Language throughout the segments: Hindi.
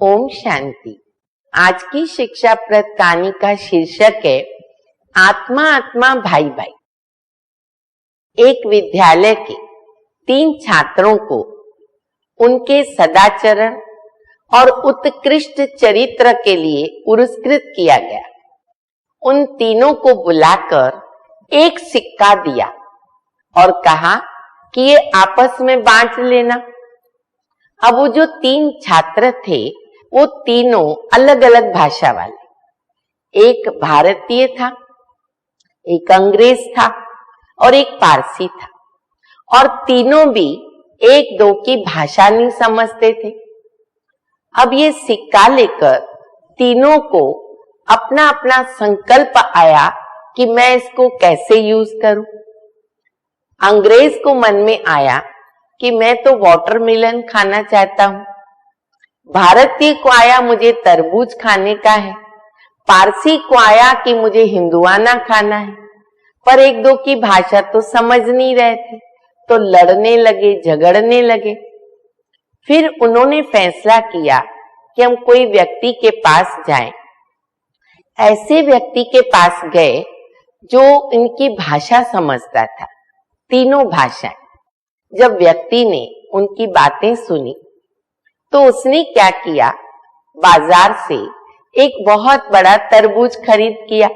ओम शांति। आज की शिक्षाप्रद कहानी का शीर्षक है आत्मा आत्मा भाई भाई। एक विद्यालय के 3 छात्रों को उनके सदाचरण और उत्कृष्ट चरित्र के लिए पुरस्कृत किया गया। उन तीनों को बुलाकर एक सिक्का दिया और कहा कि ये आपस में बांट लेना। अब वो जो 3 छात्र थे वो तीनों अलग अलग भाषा वाले, एक भारतीय था, एक अंग्रेज था और एक पारसी था, और तीनों भी एक दो की भाषा नहीं समझते थे। अब ये सिक्का लेकर तीनों को अपना अपना संकल्प आया कि मैं इसको कैसे यूज करूं। अंग्रेज को मन में आया कि मैं तो वाटरमेलन खाना चाहता हूं। भारतीय को आया मुझे तरबूज खाने का है। पारसी को आया कि मुझे हिंदुआना खाना है। पर एक दो की भाषा तो समझ नहीं रहे थे, तो लड़ने लगे, झगड़ने लगे। फिर उन्होंने फैसला किया कि हम कोई व्यक्ति के पास जाएं। ऐसे व्यक्ति के पास गए जो इनकी भाषा समझता था, तीनों भाषाएं। जब व्यक्ति ने उनकी बातें सुनी तो उसने क्या किया, बाजार से एक बहुत बड़ा तरबूज खरीद किया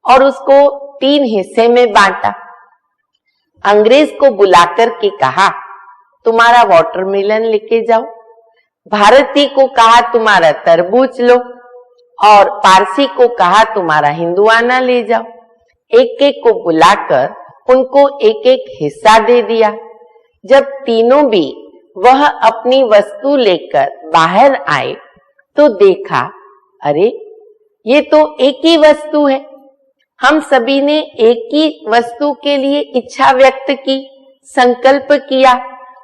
और उसको 3 हिस्से में बांटा। अंग्रेज को बुलाकर के कहा तुम्हारा वाटरमेलन लेके जाओ, भारतीय को कहा तुम्हारा तरबूज लो, और पारसी को कहा तुम्हारा हिंदुआना ले जाओ। एक एक को बुलाकर उनको एक एक हिस्सा दे दिया। जब तीनों भी वह अपनी वस्तु लेकर बाहर आए तो देखा, अरे ये तो एक ही वस्तु है। हम सभी ने एक ही वस्तु के लिए इच्छा व्यक्त की, संकल्प किया,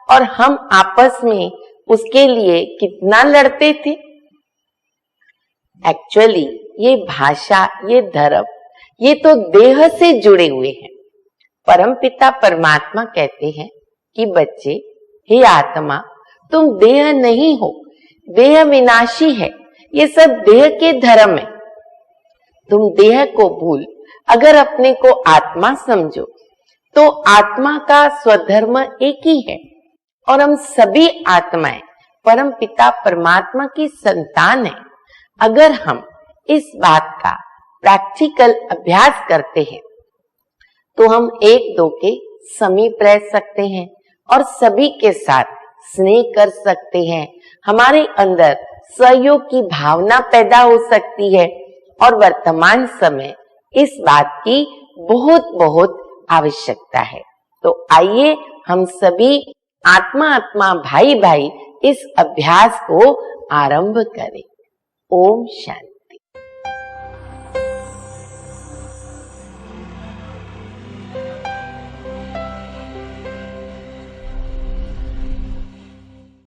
और हम आपस में उसके लिए कितना लड़ते थे। एक्चुअली ये भाषा, ये धर्म, ये तो देह से जुड़े हुए हैं। परमपिता परमात्मा कहते हैं कि बच्चे, हे आत्मा, तुम देह नहीं हो, देह विनाशी है। ये सब देह के धर्म है। तुम देह को भूल अगर अपने को आत्मा समझो तो आत्मा का स्वधर्म एक ही है, और हम सभी आत्माएं परम पिता परमात्मा की संतान है। अगर हम इस बात का प्रैक्टिकल अभ्यास करते हैं तो हम एक दो के समीप रह सकते हैं और सभी के साथ स्नेह कर सकते हैं। हमारे अंदर सहयोग की भावना पैदा हो सकती है, और वर्तमान समय इस बात की बहुत बहुत आवश्यकता है। तो आइए हम सभी आत्मा आत्मा भाई भाई इस अभ्यास को आरंभ करें। ओम शांति।